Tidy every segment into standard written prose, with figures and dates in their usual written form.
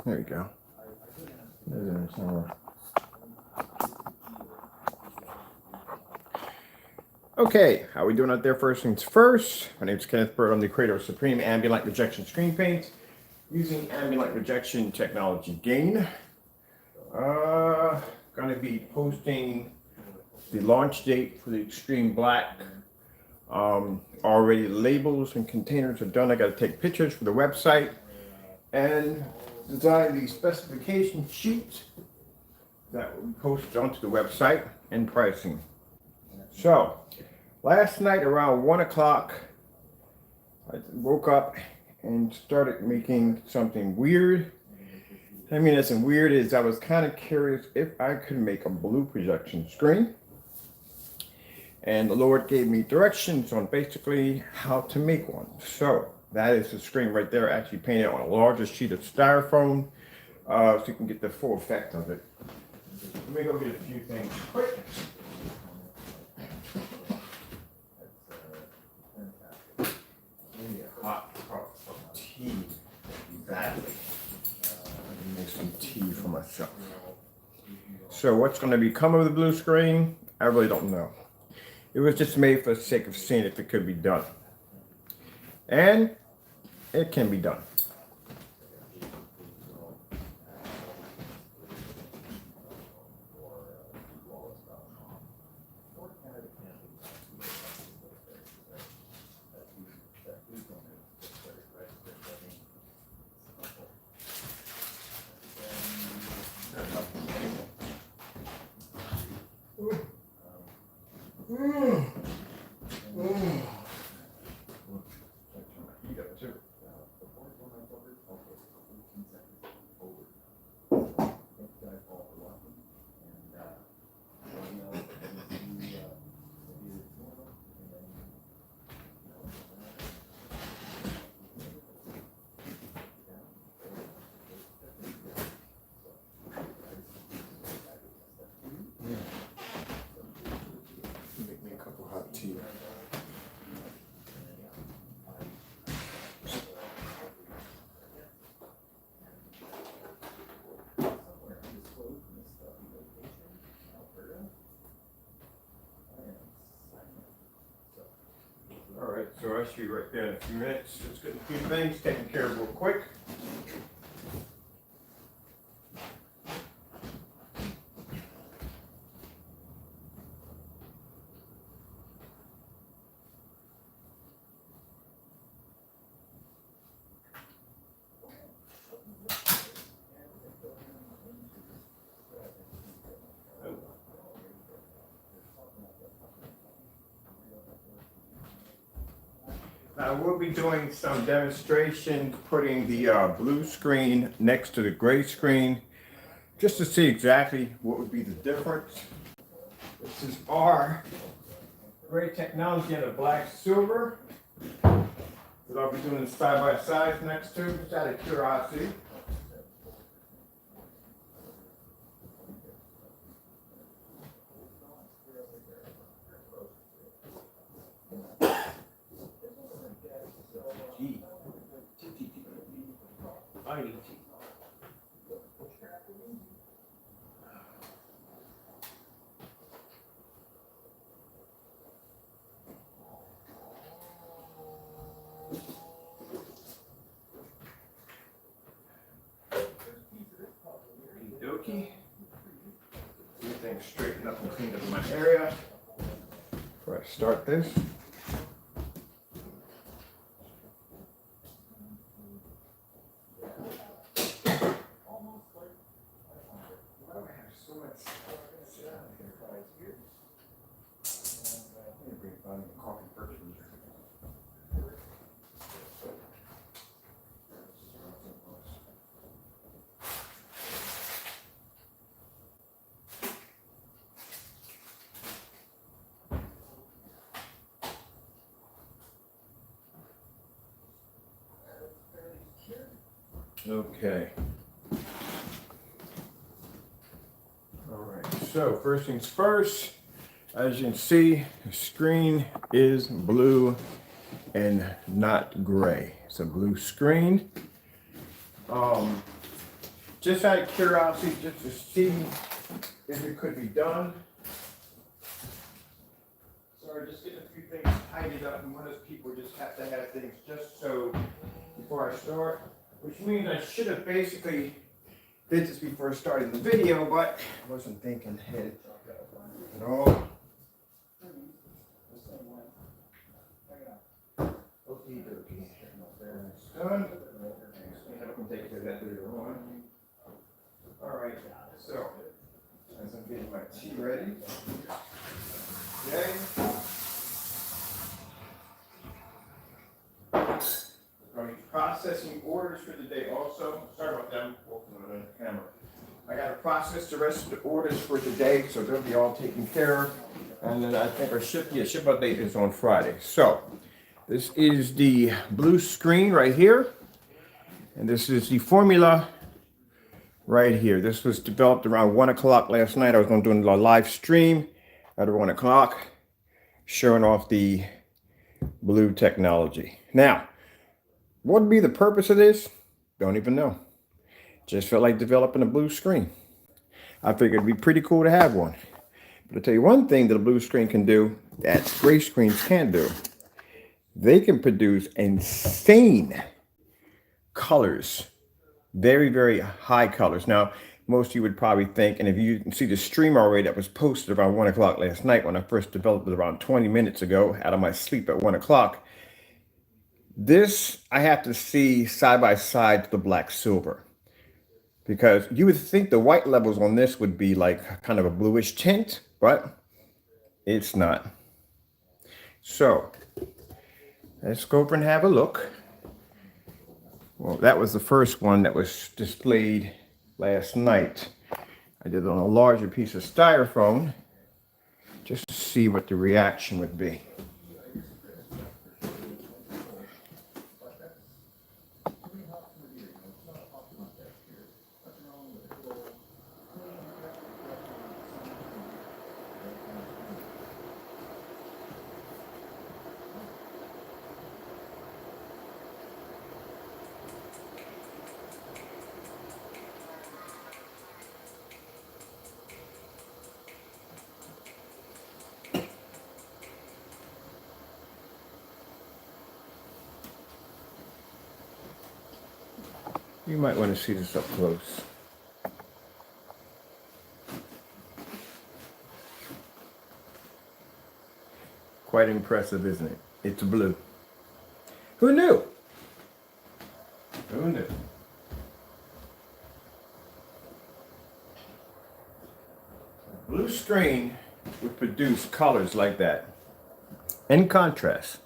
There we go. There's somewhere. Okay, how are we doing out there? First things first. My name is Kenneth Bird. I'm the creator of Supreme Ambient Rejection Screen Paint using ambient rejection technology gain. Going to be posting the launch date for the Extreme Black. Already labels and containers are done. I got to take pictures for the website and design the specification sheet that will be posted onto the website and pricing. So, last night around 1 o'clock, I woke up and started making something weird. I mean, that's weird is I was kind of curious if I could make a blue projection screen. And the Lord gave me directions on basically how to make one. So that is the screen right there, actually painted on a larger sheet of styrofoam, so you can get the full effect of it. Let me go get a few things quick. Maybe a hot cup of tea. Exactly. Let me make some tea for myself. So what's going to become of the blue screen? I really don't know. It was just made for the sake of seeing if it could be done. And it can be done. Alright, so I should be right there in a few minutes. Just getting a few things taken care of real quick. I will be doing some demonstrations, putting the blue screen next to the gray screen, just to see exactly what would be the difference. This is our gray technology and a black silver that I'll be doing side by side next to, just out of curiosity. Everything straightened up and cleaned up in my area before I start this. Okay. All right, so first things first, as you can see, the screen is blue and not gray. It's a blue screen. just out of curiosity, just to see if it could be done. Sorry, just getting a few things tidied up, and one of those people just have to have things just so before I start, which means I should have basically did this before starting the video, but I wasn't thinking ahead at all. Okie dokie. That's done. I can take care of that later on. Alright, so as I'm getting my tea ready. Okay. Going to be processing orders for the day also. Sorry about that, I'm walking on the camera. I got to process the rest of the orders for today, so they'll be all taken care of. And then I think our ship out date is on Friday. So this is the blue screen right here. And this is the formula right here. This was developed around 1 o'clock last night. I was going to do a live stream at 1 o'clock showing off the blue technology. Now, what would be the purpose of this? Don't even know. Just felt like developing a blue screen. I figured it'd be pretty cool to have one. But I'll tell you one thing that a blue screen can do that gray screens can't do. They can produce insane colors. Very, very high colors. Now, most of you would probably think, and if you can see the stream already that was posted around 1 o'clock last night when I first developed it around 20 minutes ago out of my sleep at 1 o'clock. This, I have to see side by side to the black silver. Because you would think the white levels on this would be like kind of a bluish tint, but it's not. So, let's go over and have a look. Well, that was the first one that was displayed last night. I did it on a larger piece of styrofoam just to see what the reaction would be. You might want to see this up close. Quite impressive, isn't it? It's blue. Who knew? Who knew? A blue screen would produce colors like that in contrast.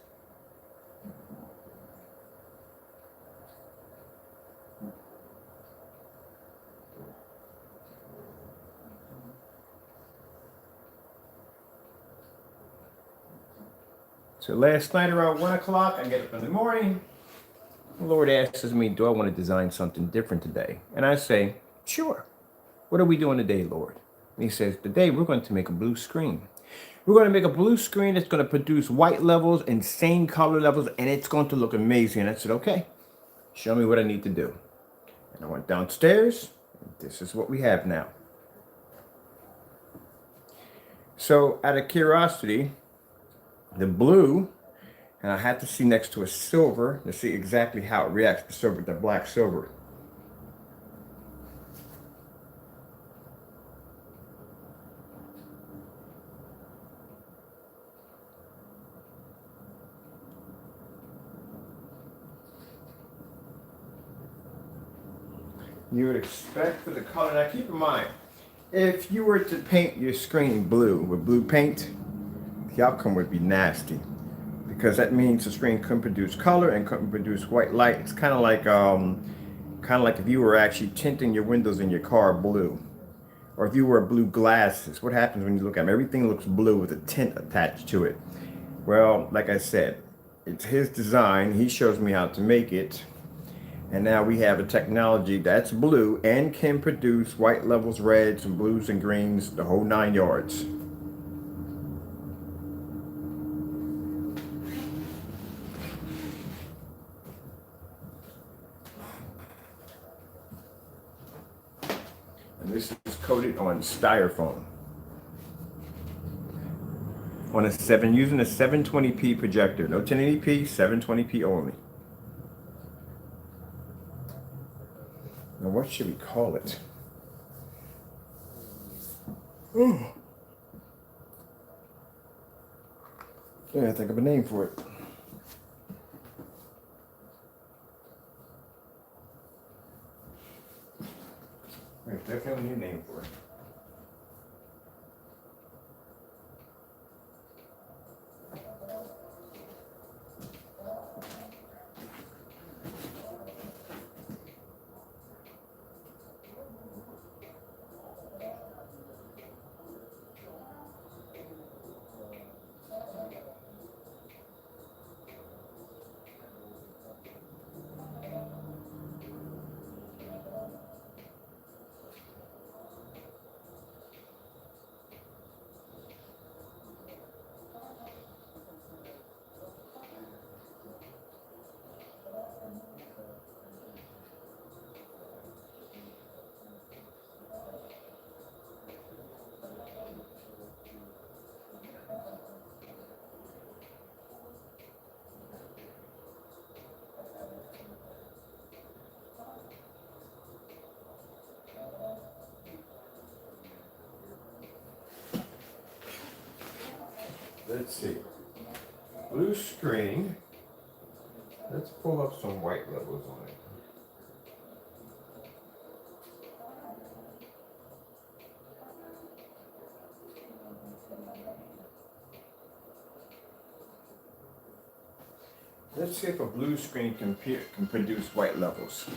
So last night around 1 o'clock, I get up in the morning. The Lord asks me, do I want to design something different today? And I say, sure. What are we doing today, Lord? And he says, today we're going to make a blue screen. We're going to make a blue screen that's going to produce white levels, insane color levels, and it's going to look amazing. And I said, okay, show me what I need to do. And I went downstairs. And this is what we have now. So out of curiosity, the blue, and I had to see next to a silver to see exactly how it reacts to silver, the black silver. You would expect for the color. Now keep in mind, if you were to paint your screen blue with blue paint, the outcome would be nasty, because that means the screen couldn't produce color and couldn't produce white light. It's kind of like if you were actually tinting your windows in your car blue, or if you wear blue glasses. What happens when you look at them? Everything looks blue with a tint attached to it. Well, like I said, it's his design. He shows me how to make it, and now we have a technology that's blue and can produce white levels, reds and blues and greens, the whole 9 yards. This is coated on styrofoam. Using a 720p projector. No 1080p, 720p only. Now what should we call it? Oh. Yeah, I think of a name for it. There's definitely a name for it. Let's see. Blue screen. Let's pull up some white levels on it. Let's see if a blue screen can produce white levels.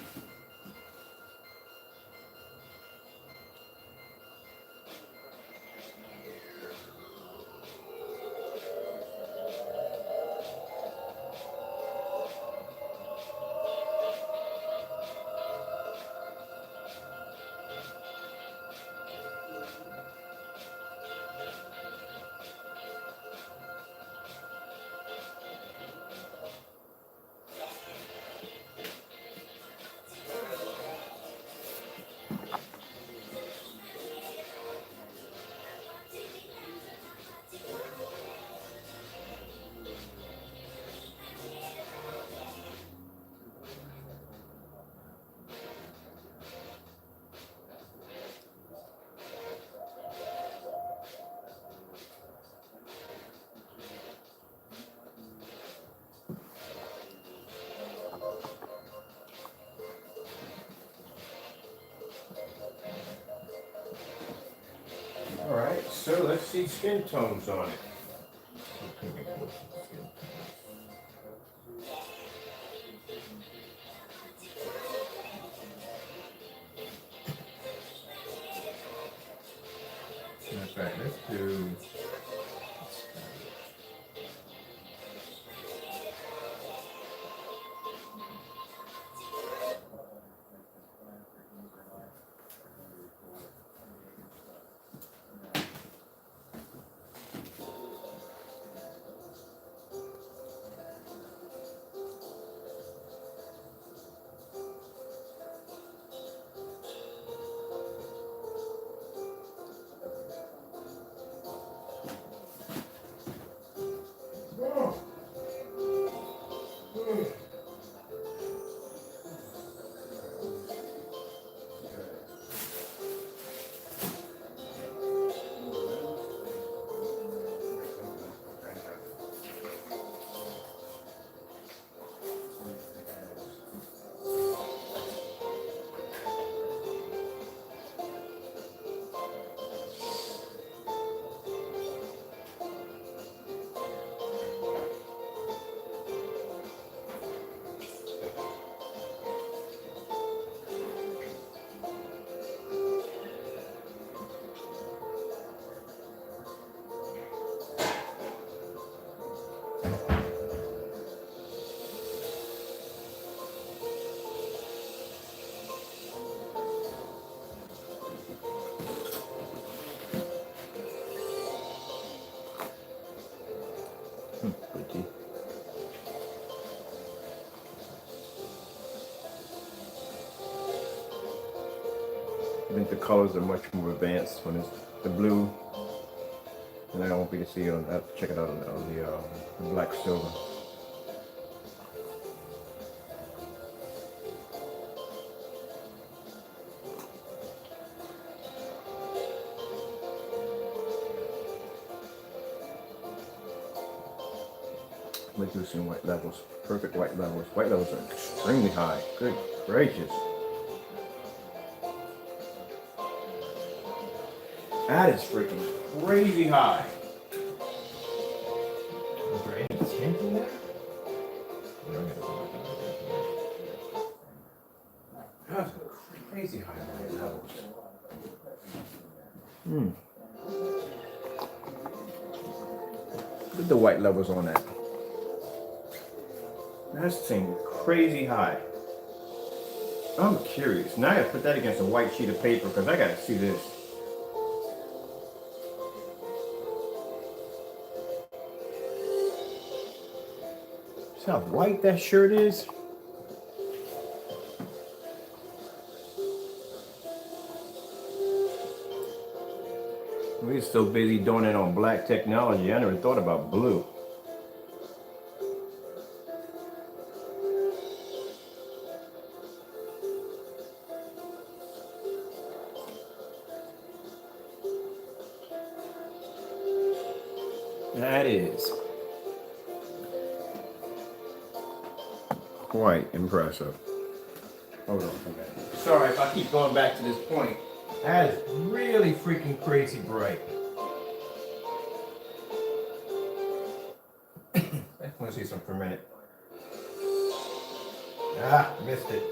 All right, so let's see skin tones on it. That's right, let's do. think the colors are much more advanced when it's the blue. And I won't be to see on that. Check it out on the black silver. Reducing white levels, perfect white levels. White levels are extremely high. Good gracious. That is freaking crazy high. Is there any tint in there? That's crazy high white levels. Look at the white levels on that. That's thing crazy high. I'm curious. Now I gotta put that against a white sheet of paper because I gotta see this. See how white that shirt is? We're so busy doing it on black technology, I never thought about blue. That is quite impressive. Hold on a minute. Sorry if I keep going back to this point. That is really freaking crazy bright. I just want to see something for a minute. Ah, missed it.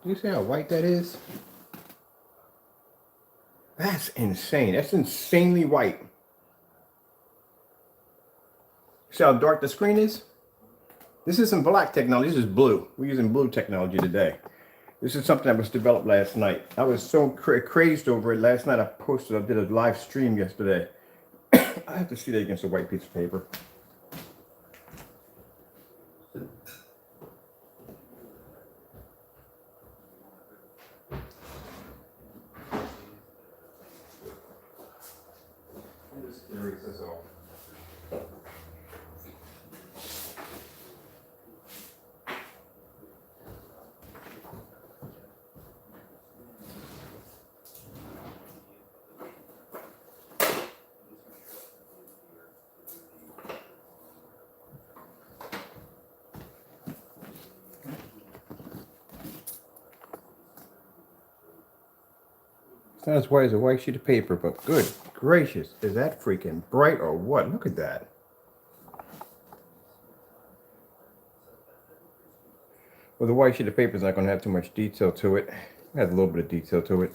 Do you see how white that is? That's insane. That's insanely white. See how dark the screen is? This isn't black technology, this is blue. We're using blue technology today. This is something that was developed last night. I was so crazed over it last night. I did a live stream yesterday. I have to see that against a white piece of paper. I'm just curious, that's all. It's not as white as a white sheet of paper, but good gracious, is that freaking bright or what? Look at that. Well, the white sheet of paper is not going to have too much detail to it. It has a little bit of detail to it.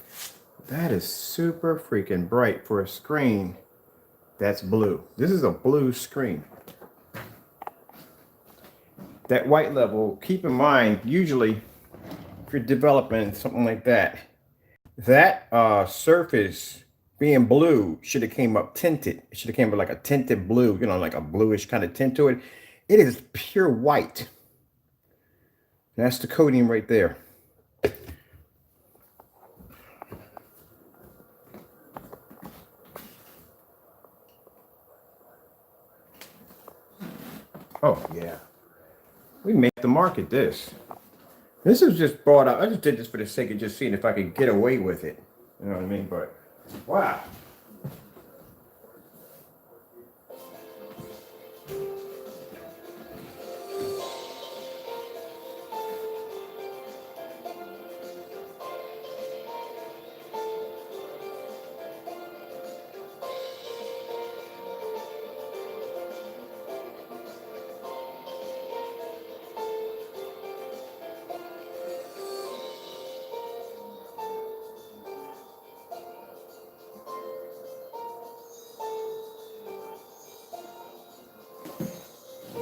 That is super freaking bright for a screen that's blue. This is a blue screen. That white level, keep in mind, usually if you're developing something like that, that surface being blue should have came up tinted. It should have came up like a tinted blue, you know, like a bluish kind of tint to it. It is pure white. That's the coating right there. Oh yeah, we make the market this. This is just brought up. I just did this for the sake of just seeing if I could get away with it. You know what I mean? But wow.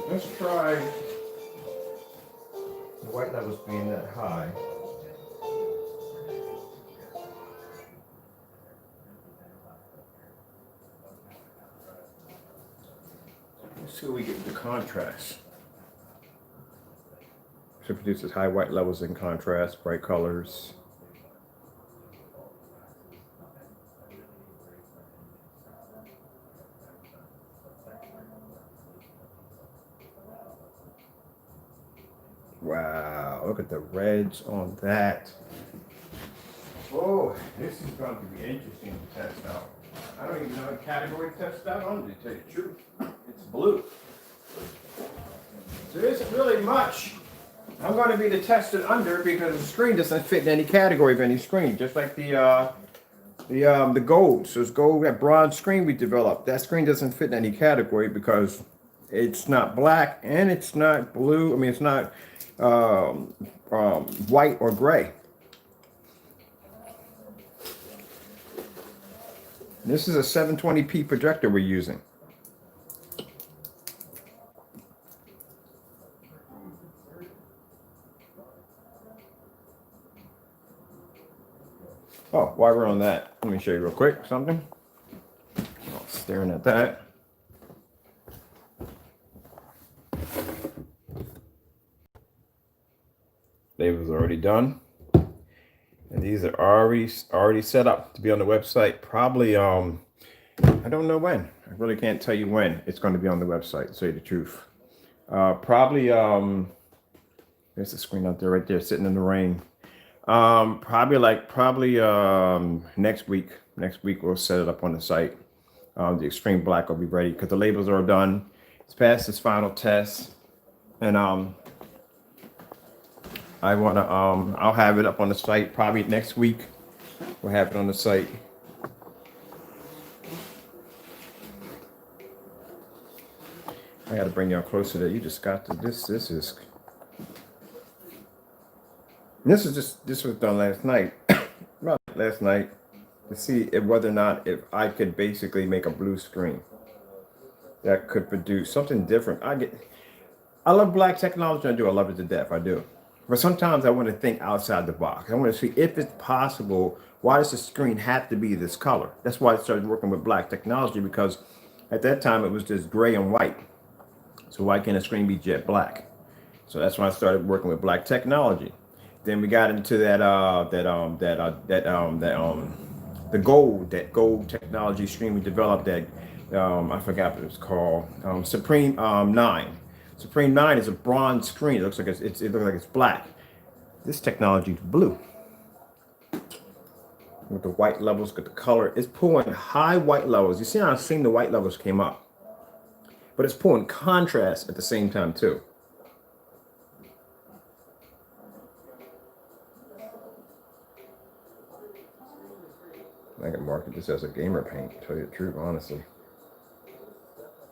Let's try white levels being that high. Let's see what we get with the contrast. So it produces high white levels in contrast, bright colors. Wow, look at the reds on that. Oh, this is going to be interesting to test out. I don't even know what category to test out on, to tell you the truth. It's blue. So there isn't really much I'm going to be to test it under because the screen doesn't fit in any category of any screen, just like the gold. So it's gold, that bronze screen we developed. That screen doesn't fit in any category because it's not black and it's not blue. I mean, it's not white or gray. This is a 720p projector we're using. Oh, while we're on that, let me show you real quick something. Oh, staring at that. Label's already done. And these are already set up to be on the website. Probably, I don't know when. I really can't tell you when it's going to be on the website, to say the truth. Probably, there's a screen out there right there sitting in the rain. Probably next week. Next week we'll set it up on the site. The extreme black will be ready because the labels are done. It's passed its final test, and I'll have it up on the site probably next week. We'll have it on the site. I got to bring y'all closer there. You just got to this. This was done last night. Last night to see whether or not if I could basically make a blue screen that could produce something different. I love black technology. I love it to death. I do. But sometimes I want to think outside the box. I want to see if it's possible. Why does the screen have to be this color? That's why I started working with black technology, because at that time it was just gray and white. So why can't a screen be jet black? So that's when I started working with black technology. Then we got into the gold technology screen we developed that I forgot what it was called. Supreme 9. Supreme 9 is a bronze screen. It looks like it looks like it's black. This technology is blue. With the white levels, with the color, it's pulling high white levels. You see how I've seen the white levels came up, but it's pulling contrast at the same time too. I can market this as a gamer paint, to tell you the truth, honestly.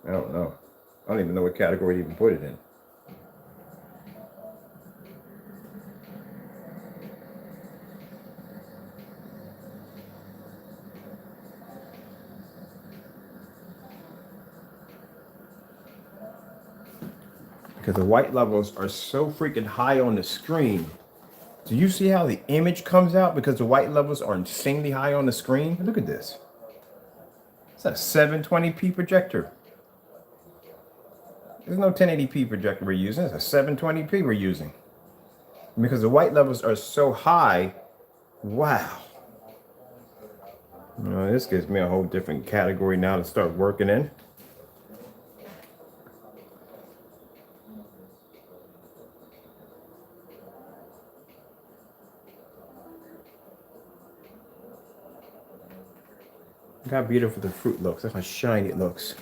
I don't know. I don't even know what category to even put it in. Because the white levels are so freaking high on the screen. Do you see how the image comes out? Because the white levels are insanely high on the screen. Look at this. It's a 720p projector. There's no 1080p projector we're using. It's a 720p we're using. Because the white levels are so high. Wow. You know, this gives me a whole different category now to start working in. Look how beautiful the fruit looks. Look how shiny it looks.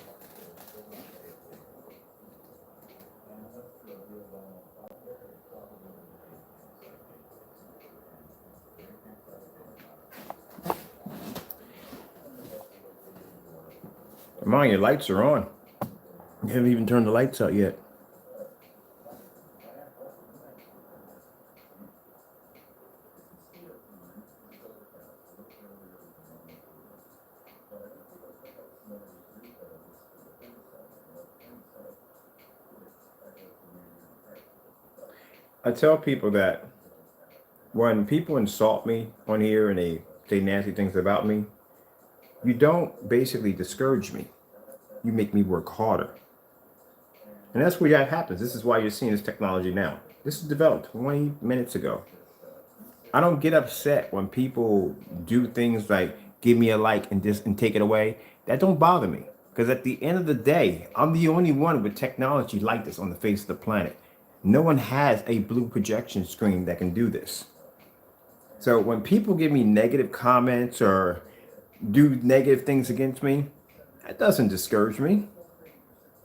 Mind, your lights are on. You haven't even turned the lights out yet. I tell people that when people insult me on here and they say nasty things about me, you don't basically discourage me. You make me work harder. And that's where that happens. This is why you're seeing this technology now. This is developed 20 minutes ago. I don't get upset when people do things like give me a like and take it away. That don't bother me. Because at the end of the day, I'm the only one with technology like this on the face of the planet. No one has a blue projection screen that can do this. So when people give me negative comments or do negative things against me, that doesn't discourage me.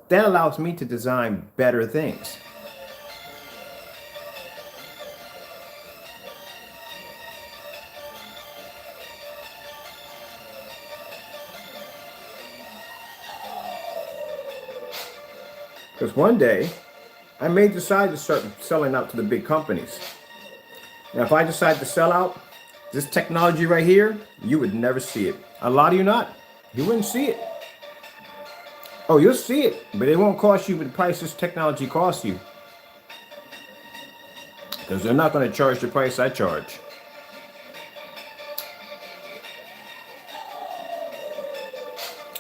That allows me to design better things. Because one day, I may decide to start selling out to the big companies. Now, if I decide to sell out, this technology right here, you would never see it. A lot of you not. You wouldn't see it. Oh, you'll see it, but it won't cost you the price this technology costs you. Because they're not going to charge the price I charge.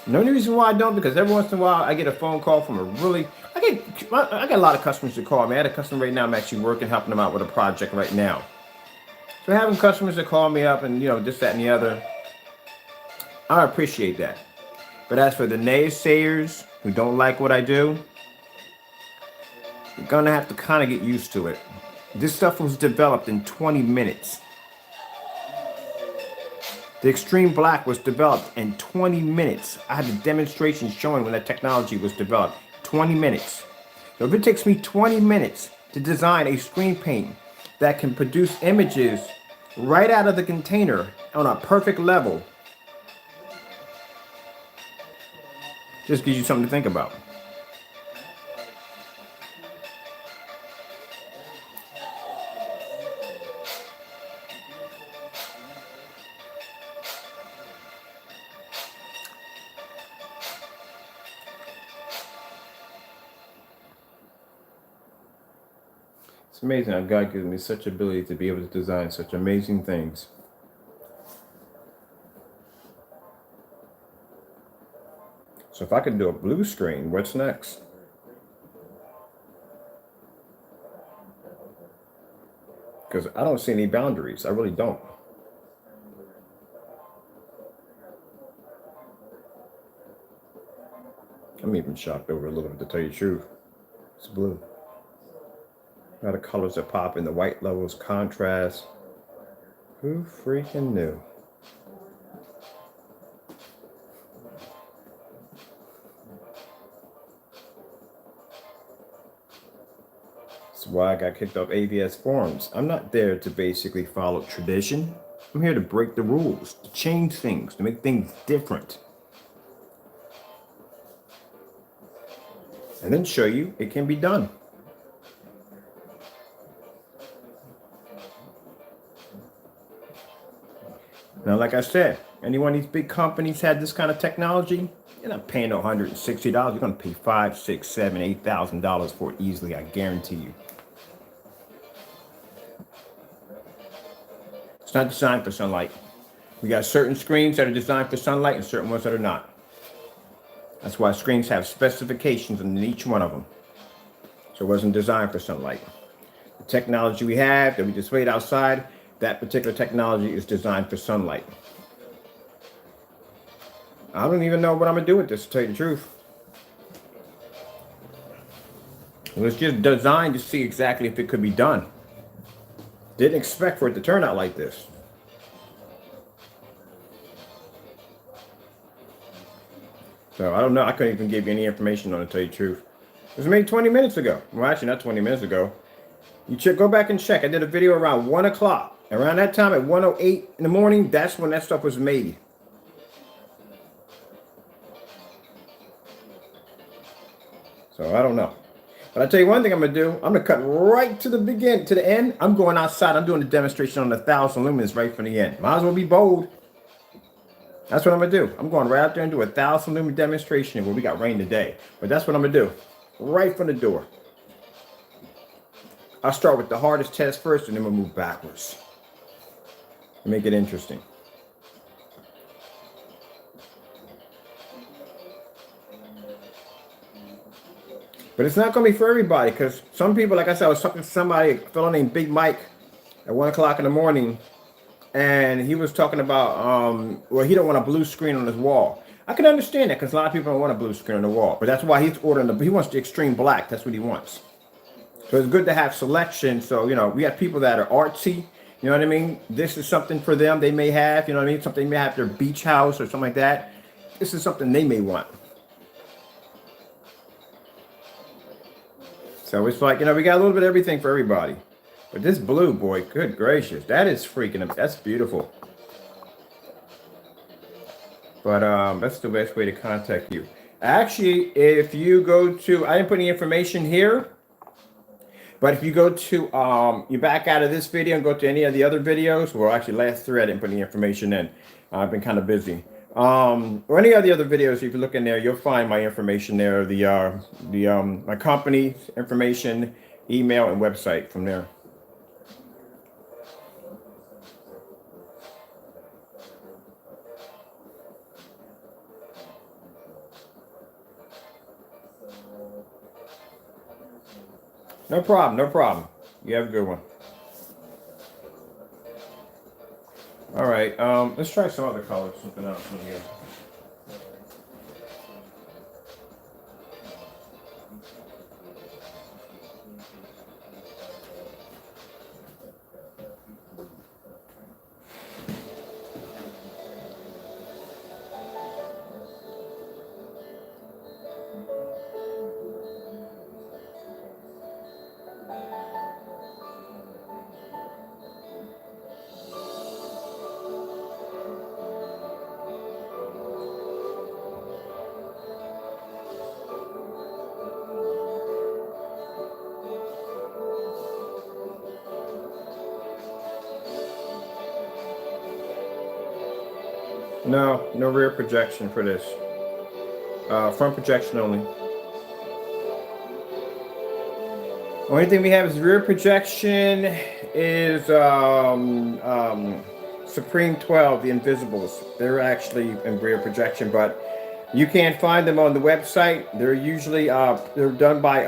The only reason why I don't, because every once in a while I get a phone call from a really, I get a lot of customers that call me. I had a customer right now, I'm actually working, helping them out with a project right now. So having customers that call me up and, this, that, and the other, I appreciate that. But as for the naysayers who don't like what I do, you're gonna have to kind of get used to it. This stuff was developed in 20 minutes. The Extreme Black was developed in 20 minutes. I had a demonstration showing when that technology was developed. 20 minutes. So if it takes me 20 minutes to design a screen paint that can produce images right out of the container on a perfect level, just gives you something to think about. It's amazing how God gives me such ability to be able to design such amazing things. So if I can do a blue screen, what's next? Because I don't see any boundaries. I really don't. I'm even shocked over a little bit, to tell you the truth. It's blue. A lot of colors that pop in, the white levels, contrast. Who freaking knew? That's why I got kicked off AVS forums. I'm not there to basically follow tradition. I'm here to break the rules, to change things, to make things different. And then show you it can be done. Now, like I said, any one of these big companies had this kind of technology, you're not paying $160. You're going to pay $5,000, $6,000, $7,000, $8,000 for it easily. I guarantee you. It's not designed for sunlight. We got certain screens that are designed for sunlight and certain ones that are not. That's why screens have specifications in each one of them. So it wasn't designed for sunlight. The technology we have that we displayed outside, that particular technology is designed for sunlight. I don't even know what I'm going to do with this, to tell you the truth. It was just designed to see exactly if it could be done. Didn't expect for it to turn out like this. So I don't know. I couldn't even give you any information on it, to tell you the truth. It was made 20 minutes ago. Well, actually, not 20 minutes ago. Go back and check. I did a video around 1 o'clock. Around that time at 1:08 in the morning, that's when that stuff was made. So I don't know. But I tell you one thing I'm going to do. I'm going to cut right to the end. I'm going outside. I'm doing a demonstration on 1,000 lumens right from the end. Might as well be bold. That's what I'm going to do. I'm going right out there and do 1,000 lumen demonstration. Well, we got rain today. But that's what I'm going to do. Right from the door. I'll start with the hardest test first, and then we'll move backwards. Make it interesting. But it's not going to be for everybody, because some people, like I said, I was talking to somebody, a fellow named Big Mike, at 1 o'clock in the morning, and he was talking about, well, he don't want a blue screen on his wall. I can understand that, because a lot of people don't want a blue screen on the wall, but that's why he's ordering he wants the extreme black. That's what he wants. So it's good to have selection. So, you know, we have people that are artsy, you know what I mean? This is something for them they may have, you know what I mean? Something they may have their beach house or something like that. This is something they may want. So it's like, you know, we got a little bit of everything for everybody. But this blue, boy, good gracious, that is freaking, that's beautiful. But that's the best way to contact you. Actually, if you go to, I didn't put any information here, but if you go to, you back out of this video and go to any of the other videos, well, actually last three, I didn't put any information in. I've been kind of busy. Or any of the other videos, if you look in there, you'll find my information there, my company information, email, and website from there. No problem, no problem. You have a good one. All right, let's try some other colors, something else from here. No, no rear projection for this. Front projection only. Only thing we have is rear projection is Supreme 12, the Invisibles. They're actually in rear projection, but you can't find them on the website. They're usually they're done by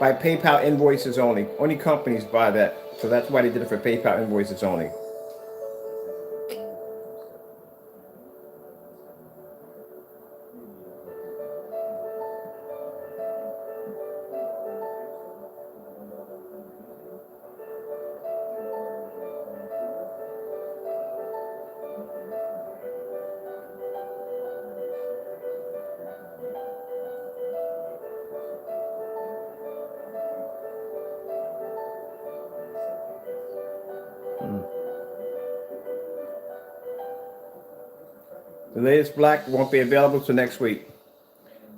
PayPal invoices only. Only companies buy that, so that's why they did it for PayPal invoices only. The latest black won't be available till next week.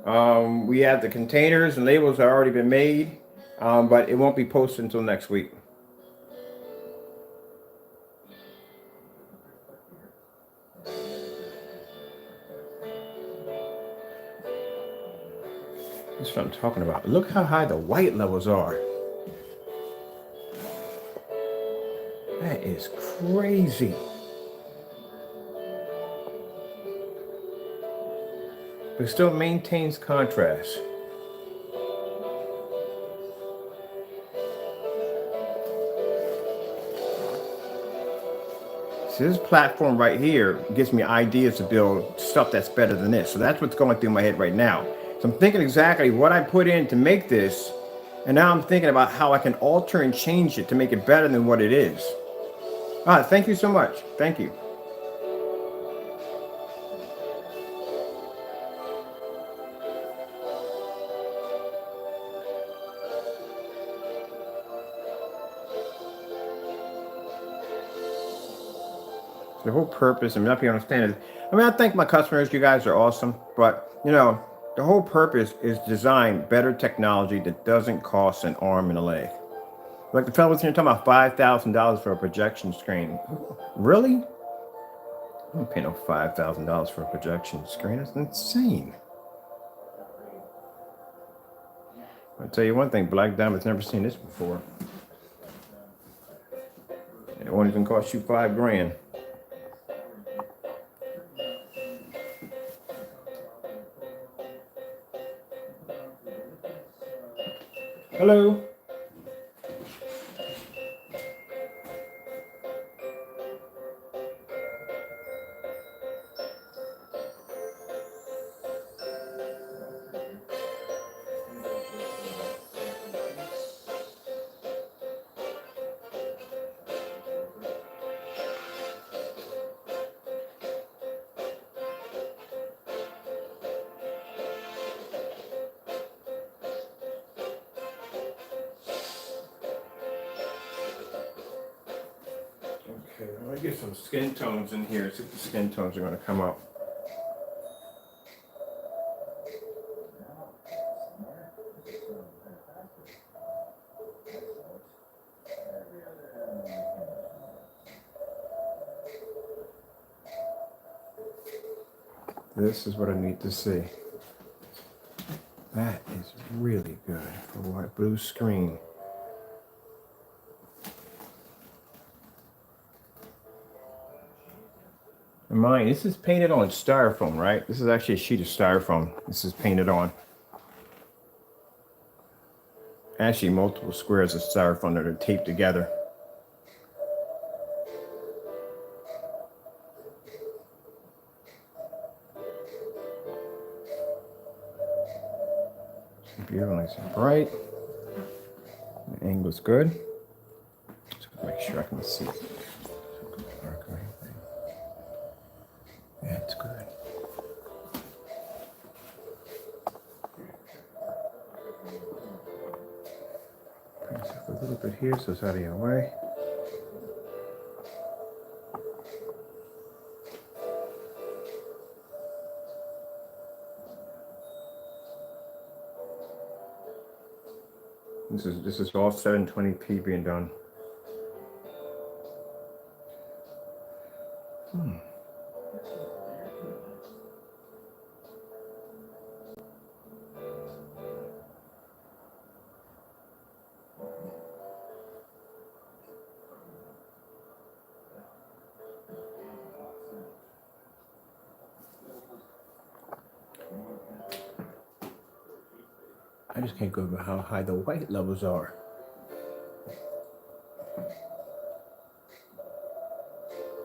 We have the containers and labels have already been made, but it won't be posted until next week. That's what I'm talking about. Look how high the white levels are. That is crazy. But it still maintains contrast. So this platform right here gives me ideas to build stuff that's better than this. So that's what's going through my head right now. So I'm thinking exactly what I put in to make this, and now I'm thinking about how I can alter and change it to make it better than what it is. Thank you so much. Thank you. The whole purpose, I mean, not people understand it. I mean, I thank my customers. You guys are awesome. But, you know, the whole purpose is design better technology that doesn't cost an arm and a leg. Like the fellow was here talking about $5,000 for a projection screen. Really? I don't pay no $5,000 for a projection screen. That's insane. I'll tell you one thing, Black Diamond's never seen this before. won't even cost you $5 grand. Hello. Okay, I'm gonna get some skin tones in here, see if the skin tones are gonna come up. This is what I need to see. That is really good for a white blue screen. And mind, this is painted on styrofoam, right? This is actually a sheet of styrofoam. This is painted on. Actually, multiple squares of styrofoam that are taped together. Beautiful, nice and bright. The angle's good. Just make sure I can see. Yeah, it's good. Bring this up a little bit here so it's out of your way. This is all 720p being done. I just can't go over how high the white levels are.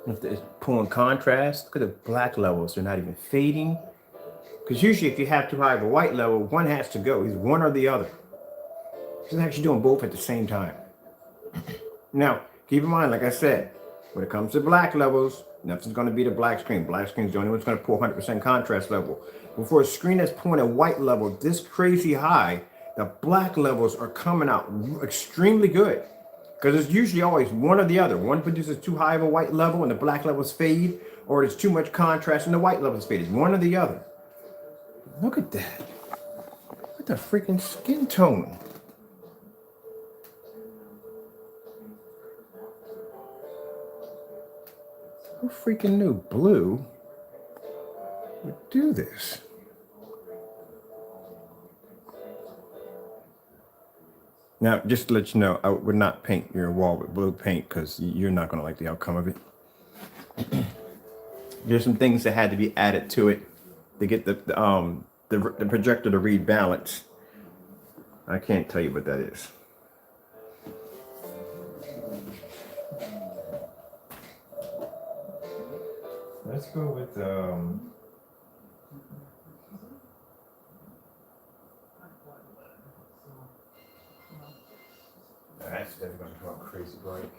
If it's pulling contrast, look at the black levels. They're not even fading. Because usually if you have too high of a white level, one has to go. It's one or the other. It's actually doing both at the same time. Now, keep in mind, like I said, when it comes to black levels, nothing's going to beat a black screen. Black screen is the only one that's going to pull 100% contrast level. But for a screen that's pulling a white level this crazy high, the black levels are coming out extremely good. Because it's usually always one or the other. One produces too high of a white level and the black levels fade, or there's too much contrast and the white levels fade. It's one or the other. Look at that. Look at the freaking skin tone. Who freaking knew blue would do this? Now, just to let you know, I would not paint your wall with blue paint because you're not going to like the outcome of it. There's some things that had to be added to it to get the projector to read balance. I can't tell you what that is. Let's go with that's never going to come out crazy bright.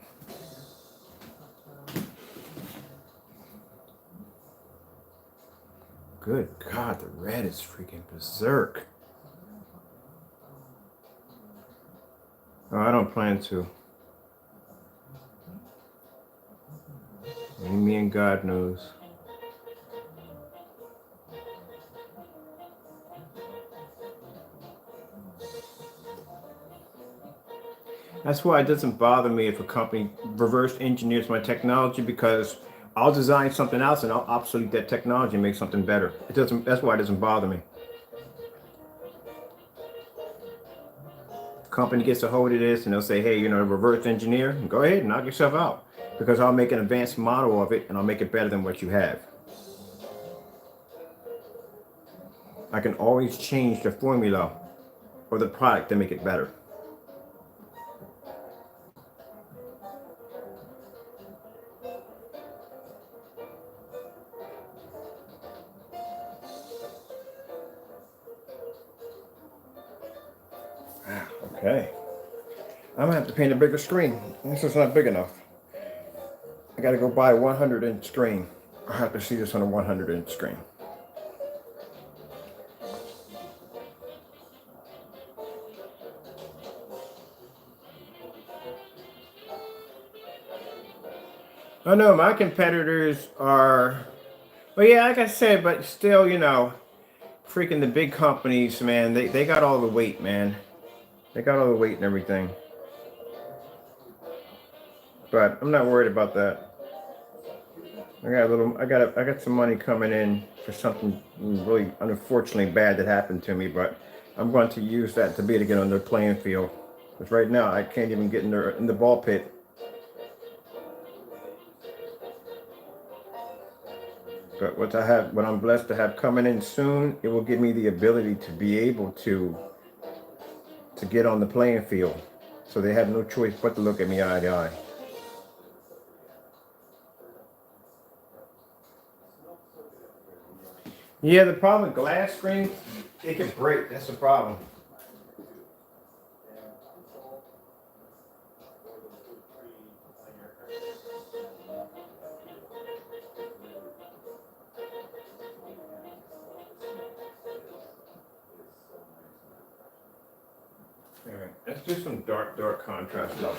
Good God, the red is freaking berserk. Oh, I don't plan to. Only me and God knows. That's why it doesn't bother me if a company reverse engineers my technology, because I'll design something else and I'll obsolete that technology and make something better. It doesn't. That's why it doesn't bother me. The company gets a hold of this and they'll say, hey, reverse engineer, go ahead and knock yourself out. because I'll make an advanced model of it and I'll make it better than what you have. I can always change the formula or the product to make it better. Okay. I'm gonna have to paint a bigger screen. This is not big enough. I gotta go buy a 100-inch screen. I have to see this on a 100-inch screen. I know my competitors are, well, yeah, like I said, but still, you know, freaking the big companies, man, they got all the weight, man. They got all the weight and everything. But I'm not worried about that. I got some money coming in for something really unfortunately bad that happened to me, but I'm going to use that to be able to get on their playing field. Because right now I can't even get in the ball pit. But what I'm blessed to have coming in soon, it will give me the ability to be able to get on the playing field. So they have no choice but to look at me eye to eye. Yeah, the problem with glass screens, it can break. That's the problem. All right, let's do some dark contrast levels.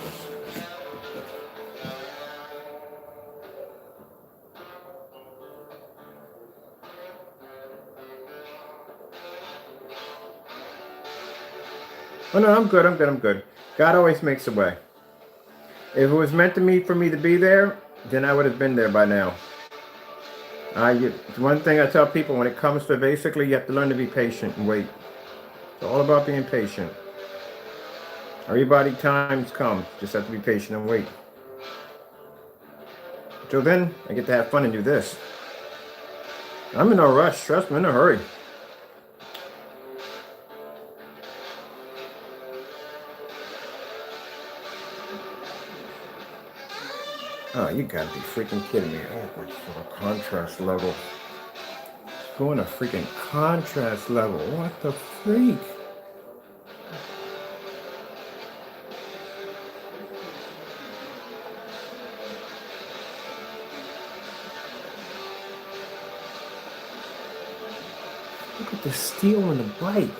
Oh no, I'm good. God always makes a way. If it was meant to me for me to be there, then I would have been there by now. One thing I tell people when it comes to basically, you have to learn to be patient and wait. It's all about being patient. Everybody times come. Just have to be patient and wait. Till then, I get to have fun and do this. I'm in no rush. Trust me, I'm in a hurry. Oh, you gotta be freaking kidding me. Oh, my for a contrast level. Going to freaking contrast level. What the freak? Look at the steel on the bike.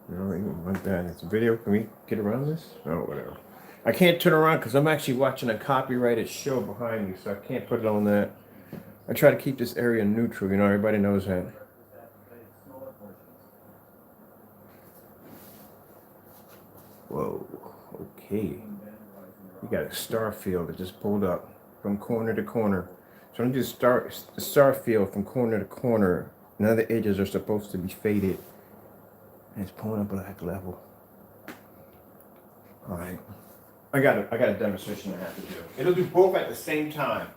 No, you don't want that. It's a video. Can we get around this? Oh, whatever. I can't turn around because I'm actually watching a copyrighted show behind me, so I can't put it on that. I try to keep this area neutral, you know, everybody knows that. Whoa, okay. We got a star field that just pulled up from corner to corner. So I'm just start the star field from corner to corner. None of the edges are supposed to be faded. And it's pulling a black level. All right. I got a demonstration I have to do. It'll do both at the same time.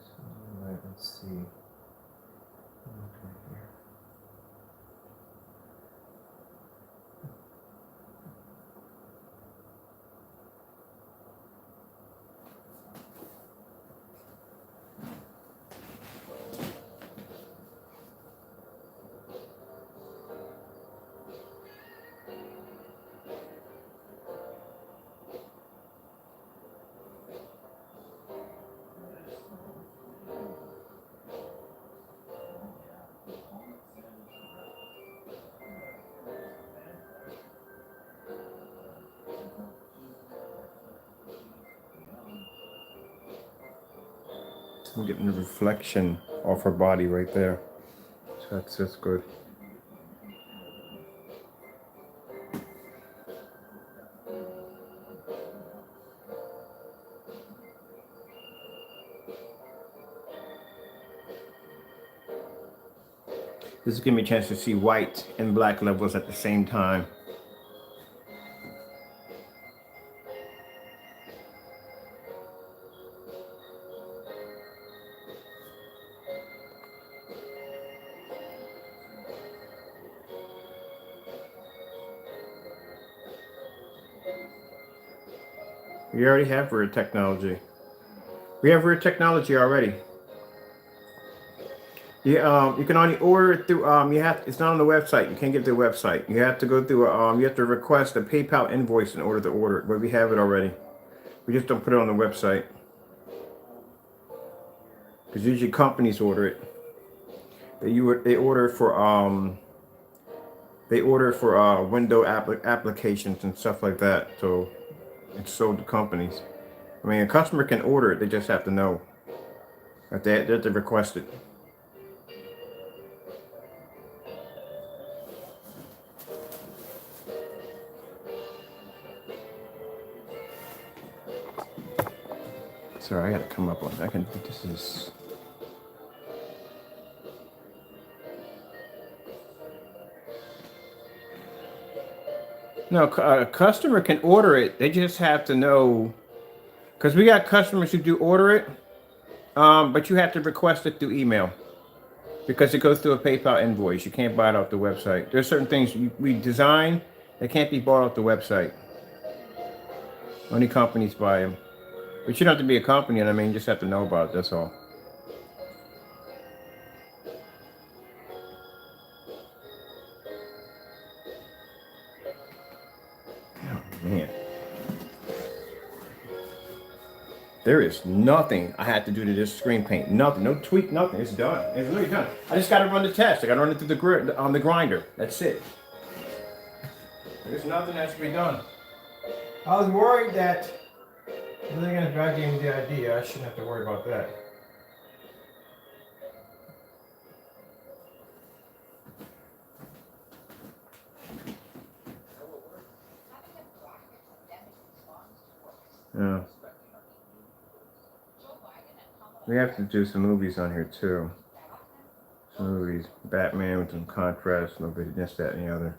So, let's see. Okay, here. I'm getting the reflection off her body right there. So that's good. This is giving me a chance to see white and black levels at the same time. We already have rear technology. We have rear technology already. You can only order it through it's not on the website. You can't get to the website. You have to go through you have to request a PayPal invoice in order to order it, but we have it already. We just don't put it on the website. Because usually companies order it. They order for window applications and stuff like that. So it's sold to companies. I mean, a customer can order it. They just have to know that they have to request it. Sorry, I gotta come up on. I can. This is. No, a customer can order it. They just have to know, because we got customers who do order it, but you have to request it through email because it goes through a PayPal invoice. You can't buy it off the website. There's certain things we design that can't be bought off the website. Only companies buy them. But you don't have to be a company, and I mean, you just have to know about it. That's all. Oh, man. There is nothing I had to do to this screen paint. Nothing. No tweak, nothing. It's done. It's really done. I just got to run the test. I got to run it through the grinder. That's it. There's nothing that has to be done. I was worried that they're going to drag me the idea. I shouldn't have to worry about that. Yeah. We have to do some movies on here too. Some movies. Batman with some contrast, nobody this, that, and the other.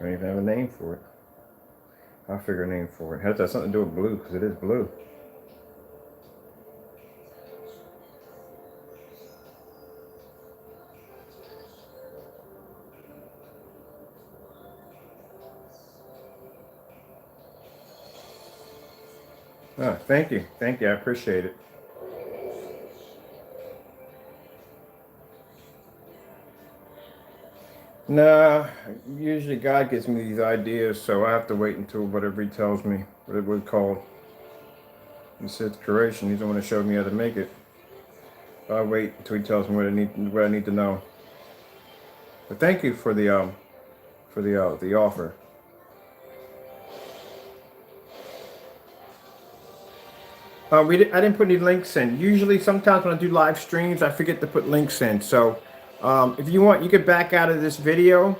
Don't even have a name for it. I'll figure a name for it. Has that something to do with blue? Because it is blue. Oh, thank you. Thank you. I appreciate it. Nah, usually God gives me these ideas, so I have to wait until whatever He tells me, what it would call. He said creation. He's the one that showed me how to make it. I'll wait until He tells me what I need to know. But thank you for the offer. I didn't put any links in. Usually, sometimes when I do live streams, I forget to put links in. So, if you want, you could back out of this video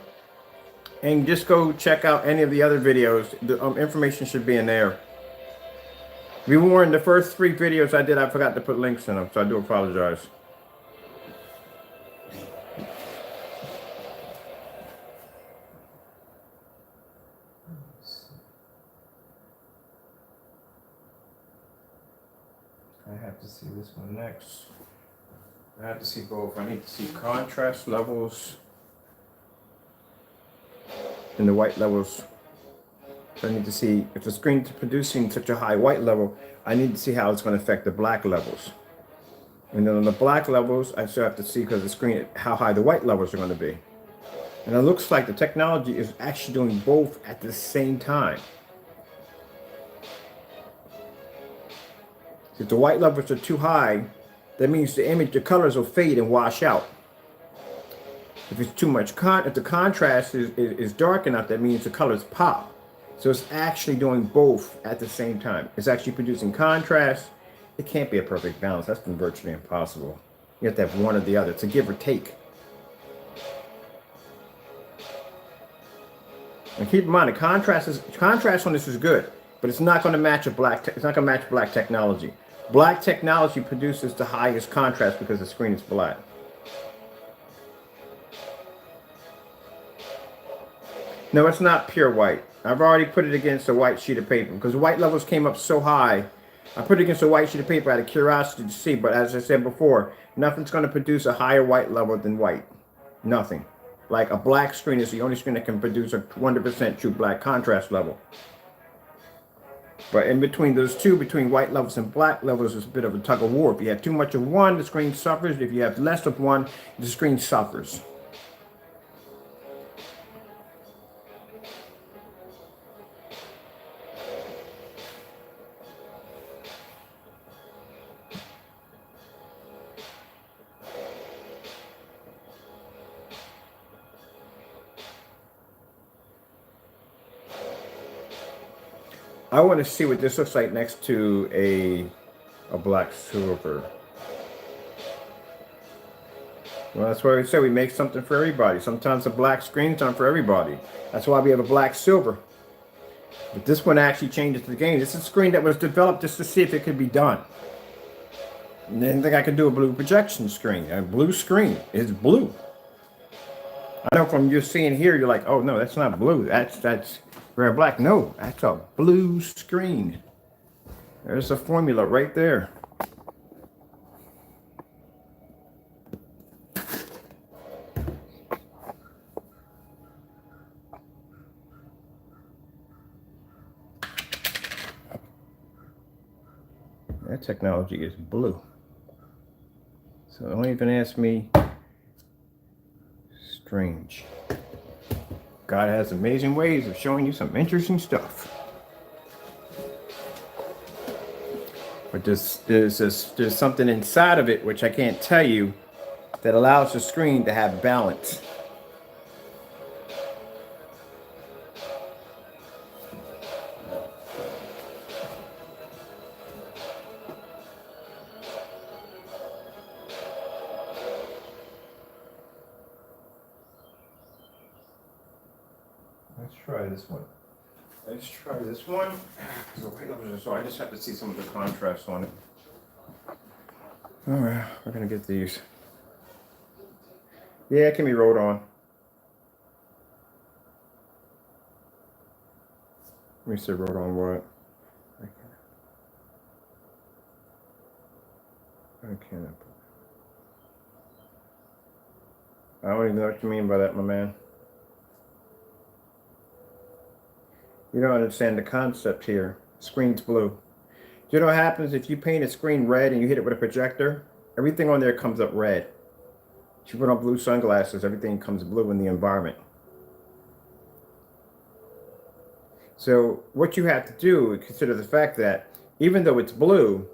and just go check out any of the other videos. The information should be in there. We were in the first 3 videos I did. I forgot to put links in them, so I do apologize. I have to see this one next. I have to see both. I need to see contrast levels and the white levels. I need to see if the screen is producing such a high white level, I need to see how it's going to affect the black levels. And then on the black levels, I still have to see, because the screen, how high the white levels are going to be. And it looks like the technology is actually doing both at the same time. If the white levels are too high, that means the image, the colors will fade and wash out. If it's too much if the contrast is dark enough, that means the colors pop. So it's actually doing both at the same time. It's actually producing contrast. It can't be a perfect balance. That's been virtually impossible. You have to have one or the other. It's a give or take. And keep in mind, the contrast on this is good, but it's not going to match it's not going to match black technology. Black technology produces the highest contrast because the screen is black. No, it's not pure white. I've already put it against a white sheet of paper because the white levels came up so high. I put it against a white sheet of paper out of curiosity to see, but as I said before, nothing's going to produce a higher white level than white. Nothing. Like a black screen is the only screen that can produce a 100% true black contrast level. But in between those two, between white levels and black levels, is a bit of a tug of war. If you have too much of one, the screen suffers. If you have less of one, the screen suffers. I want to see what this looks like next to a black silver. Well, that's why we say we make something for everybody. Sometimes the black screen's not for everybody. That's why we have a black silver. But this one actually changes the game. This is a screen that was developed just to see if it could be done. And then think I could do a blue projection screen. A blue screen is blue. I know from you seeing here, you're like, oh no, that's not blue. That's rare black. No, that's a blue screen. There's a formula right there. That technology is blue. So don't even ask me. Strange. God has amazing ways of showing you some interesting stuff. But there's something inside of it which I can't tell you that allows the screen to have balance. Let's try this one. So I just have to see some of the contrast on it. All right, we're gonna get these. Yeah, it can be rolled on. Let me see rolled on what? I don't even know what you mean by that, my man. You don't understand the concept here. Screen's blue. Do you know what happens if you paint a screen red and you hit it with a projector? Everything on there comes up red. If you put on blue sunglasses, everything comes blue in the environment. So what you have to do is consider the fact that even though it's blue,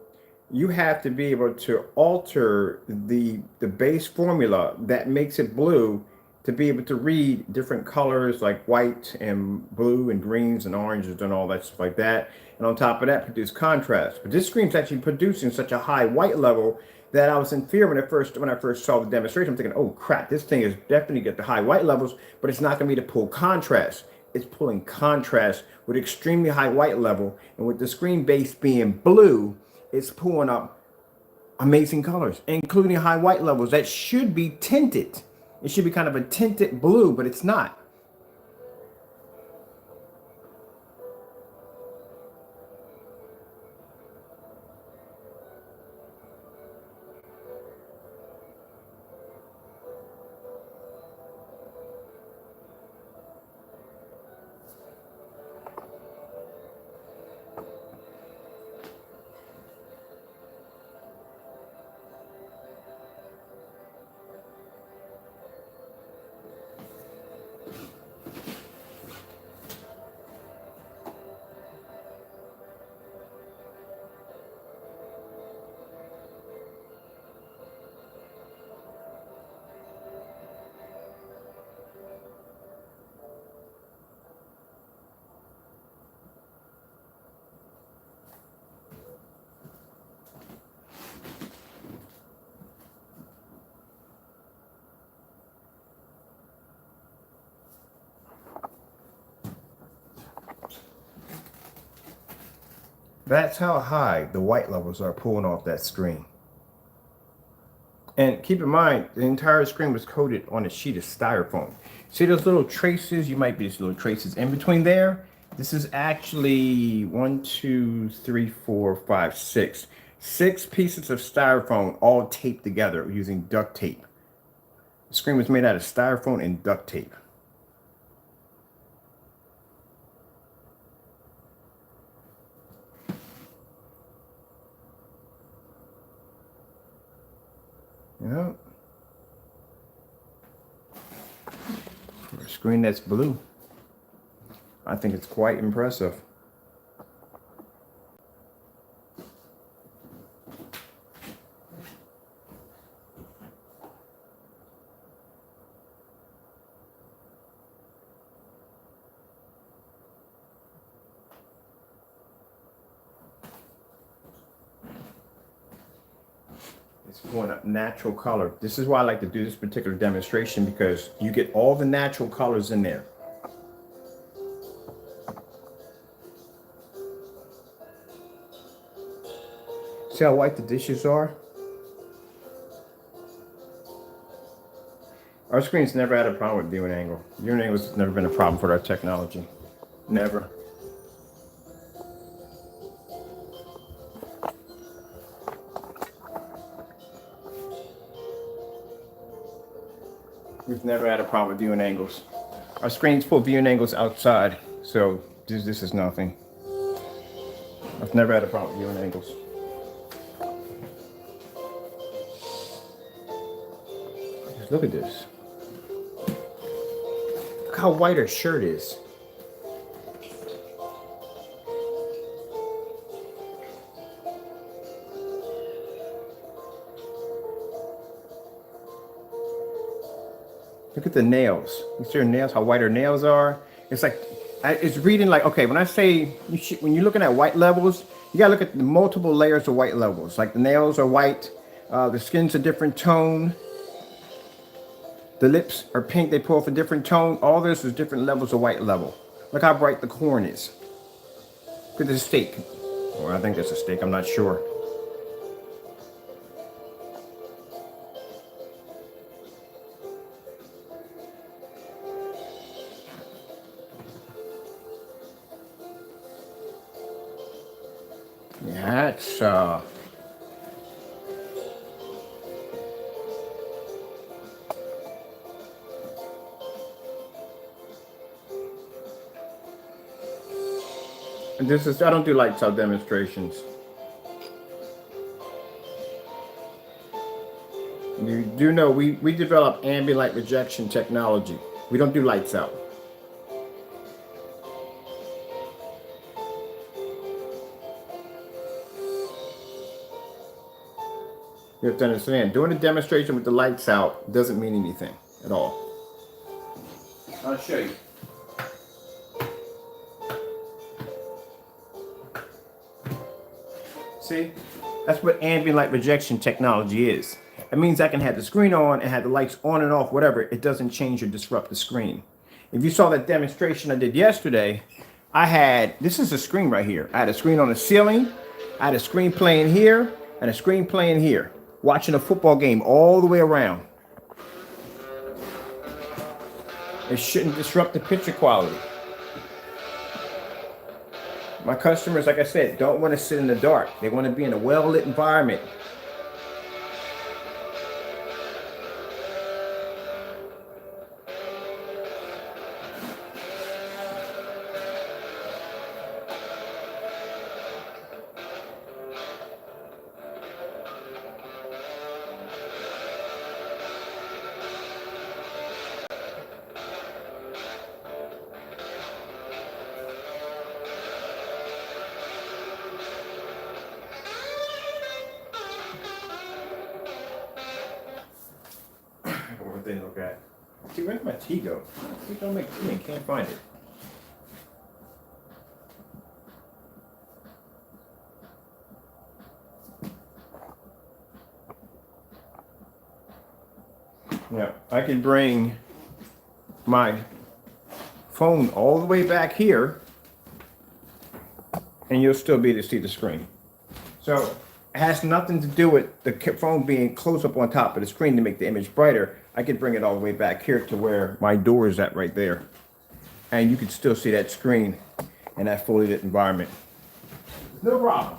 you have to be able to alter the base formula that makes it blue to be able to read different colors like white and blue and greens and oranges and all that stuff like that. And on top of that, produce contrast. But this screen's actually producing such a high white level that I was in fear when I first saw the demonstration. I'm thinking, oh crap, this thing is definitely get the high white levels, but it's not going to be to pull contrast. It's pulling contrast with extremely high white level. And with the screen base being blue, it's pulling up amazing colors, including high white levels that should be tinted. It should be kind of a tinted blue, but it's not. That's how high the white levels are pulling off that screen. And keep in mind, the entire screen was coated on a sheet of styrofoam. See those little traces? You might be these little traces in between there. This is actually 1, 2, 3, 4, 5, 6. 6 pieces of styrofoam all taped together using duct tape. The screen was made out of styrofoam and duct tape. Yeah. For a screen that's blue, I think it's quite impressive. It's going up natural color. This is why I like to do this particular demonstration, because you get all the natural colors in there. See how white the dishes are? Our screen's never had a problem with viewing angle. Viewing angle has never been a problem for our technology. Never. We've never had a problem with viewing angles. Our screens pull viewing angles outside, so this is nothing. I've never had a problem with viewing angles. Just look at this. Look how white her shirt is. Look at the nails. You see her nails, how white her nails are? It's like, it's reading like, okay, when I say, when you're looking at white levels, you gotta look at the multiple layers of white levels. Like the nails are white, the skin's a different tone, the lips are pink, they pull off a different tone. All this is different levels of white level. Look how bright the corn is. Look at this steak. Or I think it's a steak, I'm not sure. That's this is, I don't do lights out demonstrations. You do know we develop ambient light rejection technology. We don't do lights out. You have to understand, doing a demonstration with the lights out doesn't mean anything at all. I'll show you. See, that's what ambient light rejection technology is. It means I can have the screen on and have the lights on and off, whatever. It doesn't change or disrupt the screen. If you saw that demonstration I did yesterday, this is a screen right here. I had a screen on the ceiling, I had a screen playing here, and a screen playing here, watching a football game all the way around. It shouldn't disrupt the picture quality. My customers, like I said, don't want to sit in the dark. They want to be in a well-lit environment. What they look at. See, where's my tea go? We don't make tea and can't find it. Yeah, I can bring my phone all the way back here and you'll still be able to see the screen. So it has nothing to do with the phone being close up on top of the screen to make the image brighter. I could bring it all the way back here to where my door is at right there. And you can still see that screen in that fully lit environment. No problem.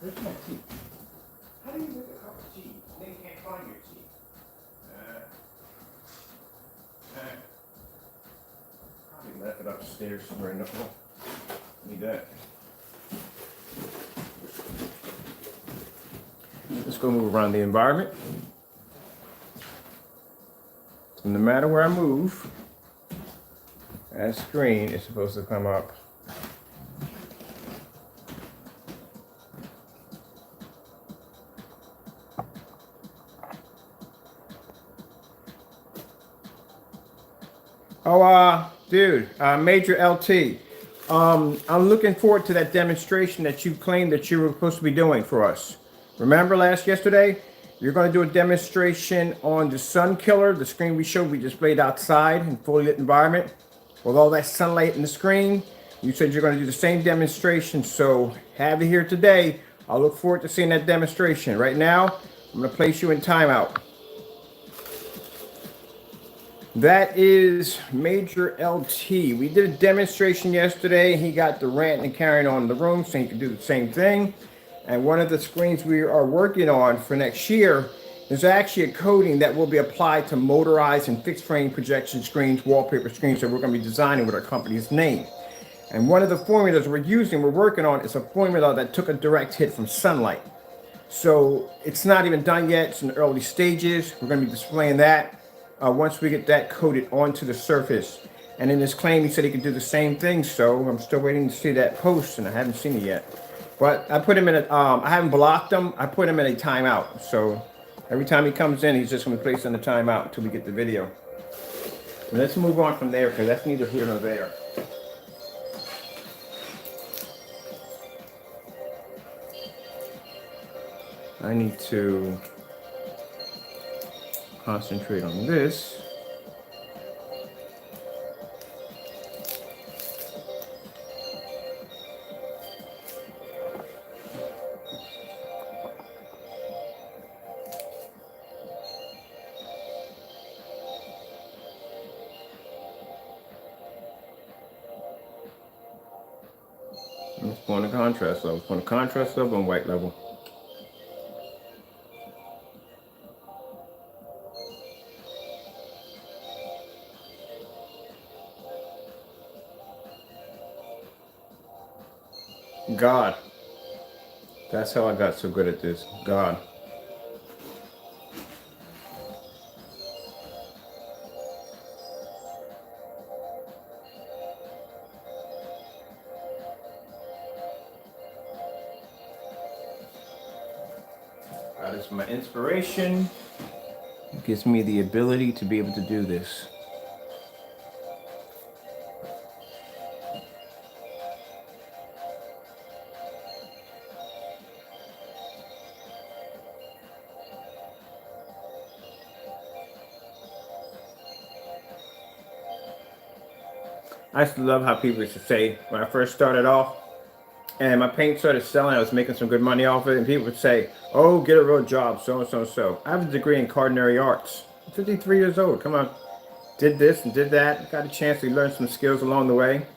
Where's my tea? How do you make a cup of tea? Then you can't find your tea. Probably left it upstairs somewhere in the hall. Need that. Let's go move around the environment. So no matter where I move, that screen is supposed to come up. Oh, dude, Major LT. I'm looking forward to that demonstration that you claimed that you were supposed to be doing for us. Remember yesterday? You're going to do a demonstration on the sun killer, the screen we showed we displayed outside in fully lit environment. With all that sunlight in the screen, you said you're going to do the same demonstration. So have it here today. I'll look forward to seeing that demonstration. Right now, I'm going to place you in timeout. That is Major LT. We did a demonstration yesterday. He got the rant and carrying on in the room so he can do the same thing. And one of the screens we are working on for next year is actually a coating that will be applied to motorized and fixed frame projection screens, wallpaper screens that we're going to be designing with our company's name. And one of the formulas we're working on is a formula that took a direct hit from sunlight. So it's not even done yet. It's in the early stages. We're going to be displaying that. Once we get that coated onto the surface. And in his claim, he said he could do the same thing. So I'm still waiting to see that post, and I haven't seen it yet. But I put him in a, I haven't blocked him. I put him in a timeout. So every time he comes in, he's just going to place in the timeout until we get the video. But let's move on from there, because that's neither here nor there. I need to concentrate on this. Let's go on the contrast level. On the contrast level and white level. God. That's how I got so good at this. God. God is my inspiration. It gives me the ability to be able to do this. I used to love how people used to say, when I first started off, and my paint started selling, I was making some good money off it, and people would say, oh, get a real job, so and so and so. I have a degree in culinary arts. I'm 53 years old. Come on. Did this and did that. Got a chance to learn some skills along the way.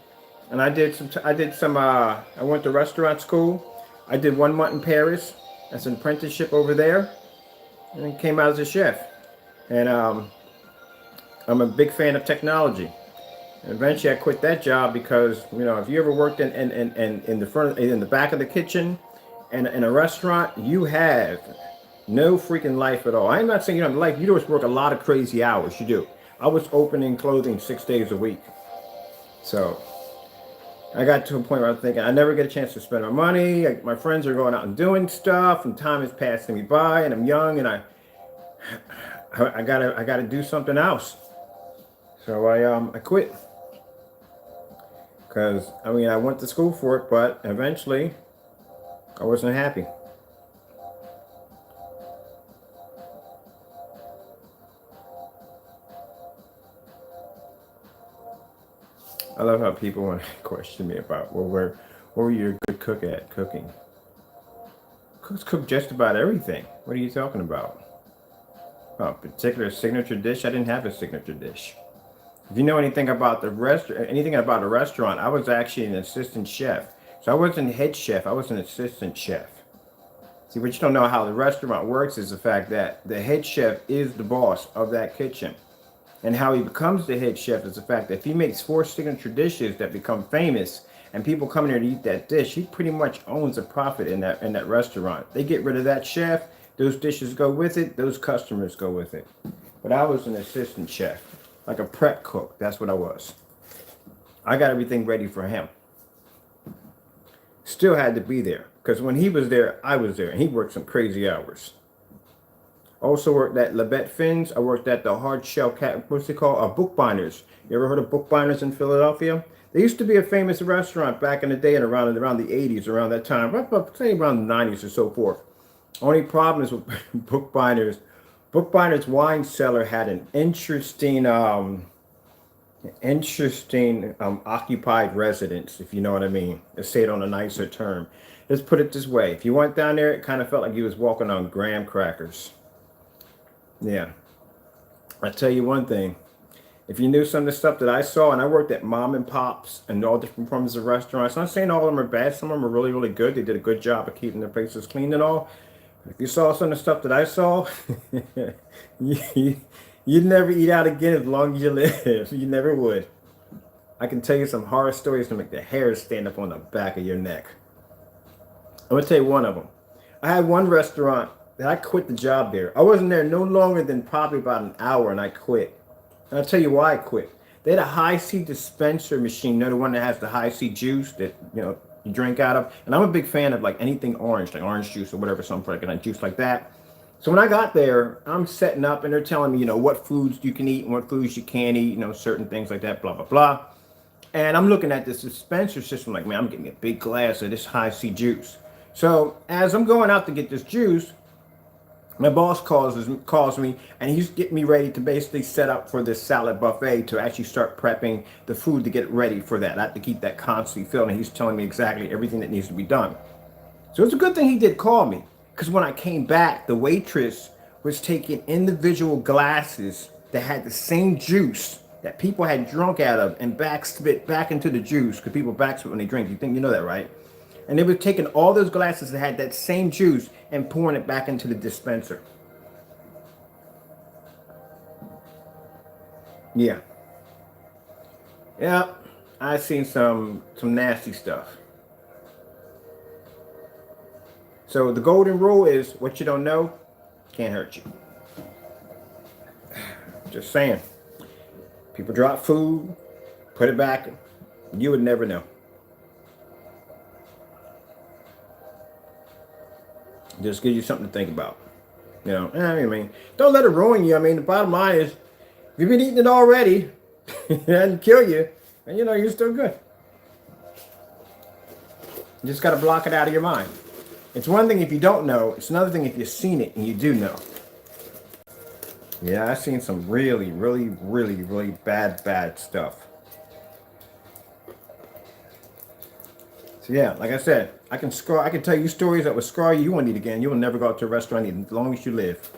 And I went to restaurant school. I did 1 month in Paris as an apprenticeship over there, and then came out as a chef. And I'm a big fan of technology. And eventually I quit that job because, you know, if you ever worked in the back of the kitchen and in a restaurant, you have no freaking life at all. I'm not saying you don't have life. You just work a lot of crazy hours. You do. I was opening clothing 6 days a week. So I got to a point where I was thinking, I never get a chance to spend my money. My friends are going out and doing stuff, and time is passing me by, and I'm young, and I gotta do something else. So I quit. Because, I mean, I went to school for it, but eventually I wasn't happy. I love how people want to question me about, well, where were you a good cook at cooking? Cooks cook just about everything. What are you talking about? Oh, particular signature dish? I didn't have a signature dish. If you know anything about anything about a restaurant, I was actually an assistant chef. So I wasn't head chef, I was an assistant chef. See, what you don't know how the restaurant works is the fact that the head chef is the boss of that kitchen. And how he becomes the head chef is the fact that if he makes 4 signature dishes that become famous and people come in there to eat that dish, he pretty much owns a profit in that restaurant. They get rid of that chef, those dishes go with it, those customers go with it. But I was an assistant chef, like a prep cook. That's what I was. I got everything ready for him. Still had to be there, because when he was there, I was there, and he worked some crazy hours. Also worked at Labette Fins. I worked at the hard shell what's it called? Bookbinders. You ever heard of Bookbinders in Philadelphia? There used to be a famous restaurant back in the day and around the 80s, around that time, say around the 90s or so forth. Only problem is with Bookbinders wine cellar had an interesting occupied residence, if you know what I mean. Let's say it on a nicer term. Let's put it this way. If you went down there, it kind of felt like you was walking on graham crackers. Yeah. I tell you one thing. If you knew some of the stuff that I saw, and I worked at mom and pops and all different forms of restaurants. I'm not saying all of them are bad. Some of them are really, really good. They did a good job of keeping their places clean and all. If you saw some of the stuff that I saw, you'd never eat out again as long as you live. You never would. I can tell you some horror stories to make the hairs stand up on the back of your neck. I'm going to tell you one of them. I had one restaurant that I quit the job there. I wasn't there no longer than probably about an hour, and I quit. And I'll tell you why I quit. They had a high C dispenser machine. You know, the one that has the high C juice that, you know, you drink out of. And I'm a big fan of like anything orange, like orange juice or whatever, something like that, juice like that. So when I got there, I'm setting up and they're telling me, you know, what foods you can eat and what foods you can't eat, you know, certain things like that, blah, blah, blah. And I'm looking at this dispenser system like, man, I'm getting a big glass of this high C juice. So as I'm going out to get this juice, my boss calls me, and he's getting me ready to basically set up for this salad buffet to actually start prepping the food to get ready for that. I have to keep that constantly filled, and he's telling me exactly everything that needs to be done. So it's a good thing he did call me, because when I came back, the waitress was taking individual glasses that had the same juice that people had drunk out of and spit back into the juice, because people backspit when they drink. You know that, right? And they were taking all those glasses that had that same juice and pouring it back into the dispenser. Yeah. Yeah, I've seen some nasty stuff. So the golden rule is what you don't know can't hurt you. Just saying. People drop food, put it back, you would never know. Just gives you something to think about. You know, I mean, don't let it ruin you. I mean, the bottom line is, if you've been eating it already, it doesn't kill you, and you know, you're still good. You just got to block it out of your mind. It's one thing if you don't know. It's another thing if you've seen it and you do know. Yeah, I've seen some really, really, really, really bad stuff. So yeah, like I said, I can tell you stories that will scar you. You won't eat again. You will never go out to a restaurant and eat as long as you live.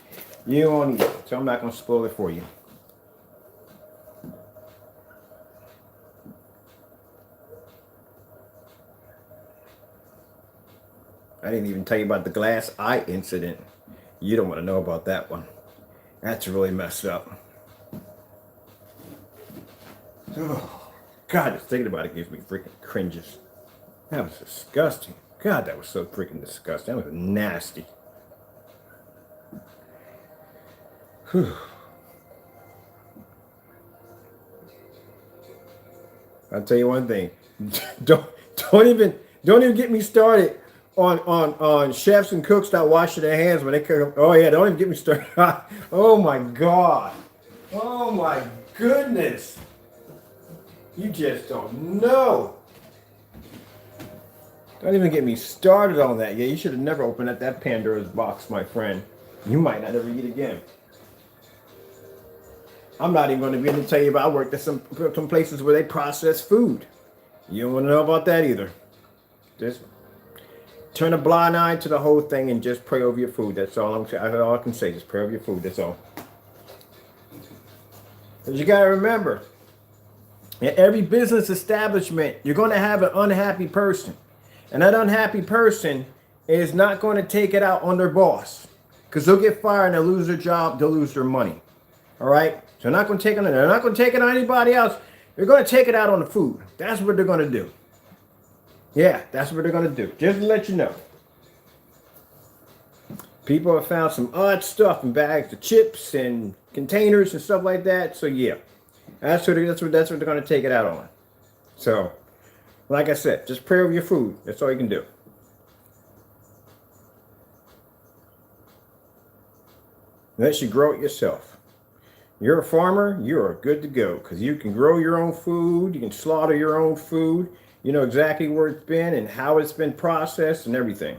You won't eat. So I'm not going to spoil it for you. I didn't even tell you about the glass eye incident. You don't want to know about that one. That's really messed up. Oh, God, just thinking about it gives me freaking cringes. That was disgusting. God, that was so freaking disgusting. That was nasty. Whew. I'll tell you one thing. Don't even get me started on chefs and cooks not washing their hands when they cook. Oh yeah, don't even get me started. Oh my God. Oh my goodness. You just don't know. Don't even get me started on that. Yeah, you should have never opened up that Pandora's box, my friend. You might not ever eat again. I'm not even going to be able to tell you about. I worked at some places where they process food. You don't want to know about that either. Just turn a blind eye to the whole thing and just pray over your food. That's all all I can say. Just pray over your food. That's all. Because you got to remember, in every business establishment, you're going to have an unhappy person. And that unhappy person is not going to take it out on their boss. Because they'll get fired and they'll lose their job. They'll lose their money. All right? So they're not going to take it on. They're not going to take it on anybody else. They're going to take it out on the food. That's what they're going to do. Yeah, that's what they're going to do. Just to let you know. People have found some odd stuff in bags of chips and containers and stuff like that. So yeah, that's what they're going to take it out on. So, like I said, just pray over your food. That's all you can do. Unless you grow it yourself. You're a farmer, you're good to go because you can grow your own food, you can slaughter your own food, you know exactly where it's been and how it's been processed and everything.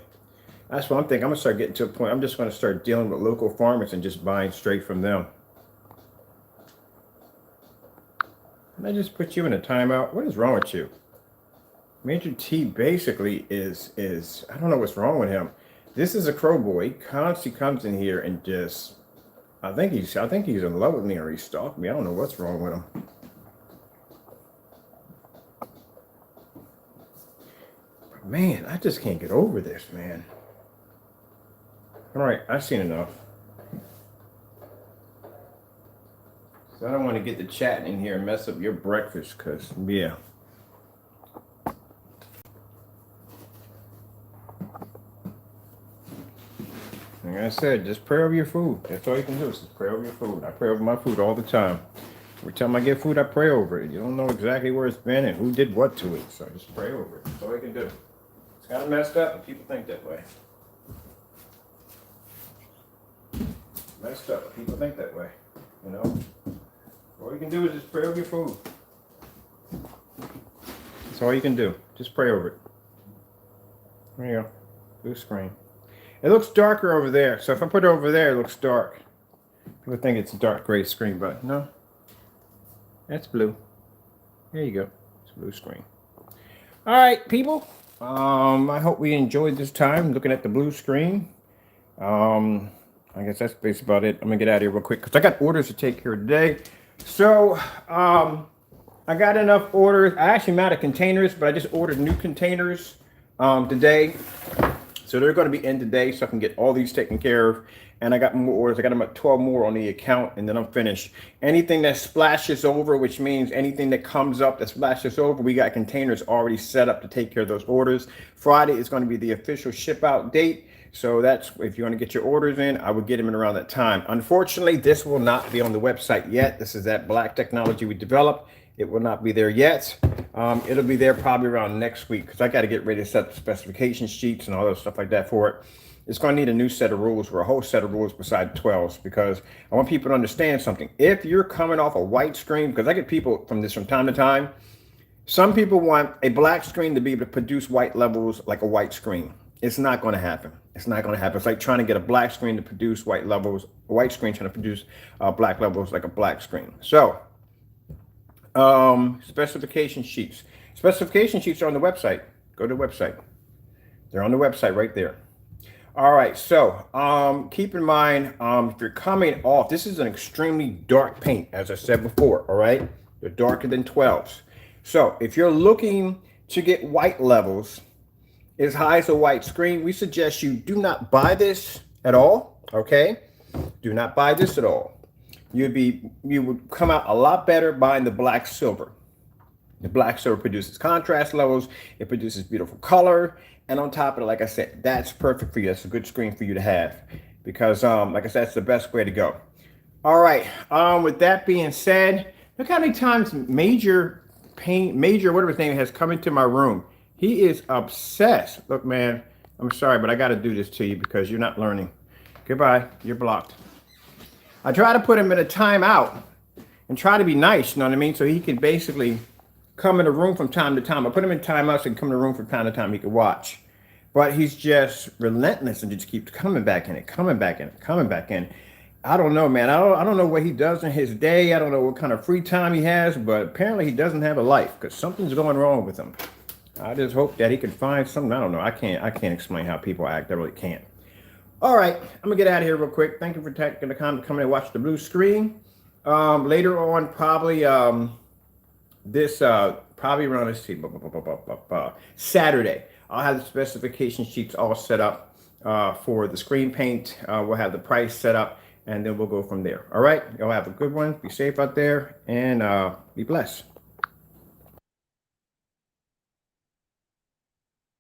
That's what I'm thinking. I'm going to start getting to a point. I'm just going to start dealing with local farmers and just buying straight from them. Can I just put you in a timeout? What is wrong with you? Major T basically is I don't know what's wrong with him. This is a crow boy. He constantly comes in here and just I think he's in love with me or he stalked me. I don't know what's wrong with him. But man, I just can't get over this, man. All right, I've seen enough. So I don't want to get the chatting in here and mess up your breakfast, because yeah. Like I said, just pray over your food. That's all you can do is just pray over your food. I pray over my food all the time. Every time I get food, I pray over it. You don't know exactly where it's been and who did what to it. So just pray over it. That's all you can do. It's kind of messed up, but people think that way. Messed up, but people think that way. You know? All you can do is just pray over your food. That's all you can do. Just pray over it. There you go. Blue screen. It looks darker over there. So if I put it over there, it looks dark. People think it's a dark gray screen, but no. That's blue. There you go. It's a blue screen. All right, people. I hope we enjoyed this time looking at the blue screen. I guess that's basically about it. I'm going to get out of here real quick because I got orders to take care of today. So I got enough orders. I actually am out of containers, but I just ordered new containers today. So they're going to be in today so I can get all these taken care of. And I got more orders. I got about 12 more on the account and then I'm finished. Anything that splashes over, which means anything that comes up that splashes over, we got containers already set up to take care of those orders. Friday is going to be the official ship out date. So that's, if you want to get your orders in, I would get them in around that time. Unfortunately, this will not be on the website yet. This is that black technology we developed. It will not be there yet. It'll be there probably around next week because I got to get ready to set the specification sheets and all that stuff like that for it. It's going to need a new set of rules or a whole set of rules beside 12s because I want people to understand something. If you're coming off a white screen, because I get people from this from time to time, some people want a black screen to be able to produce white levels like a white screen. It's not going to happen. It's not going to happen. It's like trying to get a black screen to produce white levels, a white screen trying to produce black levels like a black screen. So, specification sheets. Specification sheets are on the website. Go to the website. They're on the website right there. All right. So, keep in mind, if you're coming off, this is an extremely dark paint, as I said before. All right. They're darker than 12s. So, if you're looking to get white levels as high as a white screen, we suggest you do not buy this at all. Okay. Do not buy this at all. You would come out a lot better buying the black silver. The black silver produces contrast levels. It produces beautiful color. And on top of it, like I said, that's perfect for you. That's a good screen for you to have because, like I said, that's the best way to go. All right. With that being said, look how many times Major, whatever his name, has come into my room. He is obsessed. Look, man, I'm sorry, but I got to do this to you because you're not learning. Goodbye. You're blocked. I try to put him in a timeout and try to be nice, you know what I mean? So he can basically come in the room from time to time. I put him in timeout so he can come in the room from time to time. He can watch. But he's just relentless and just keeps coming back in it, coming back in it, coming back in. I don't know, man. I don't know what he does in his day. I don't know what kind of free time he has, but apparently he doesn't have a life because something's going wrong with him. I just hope that he can find something. I don't know. I can't explain how people act. I really can't. All right, I'm gonna get out of here real quick. Thank you for taking the time to come and watch the blue screen. Later on, probably this probably around, let's see, Saturday, I'll have the specification sheets all set up for the screen paint. We'll have the price set up, and then we'll go from there. All right, y'all have a good one. Be safe out there, and be blessed.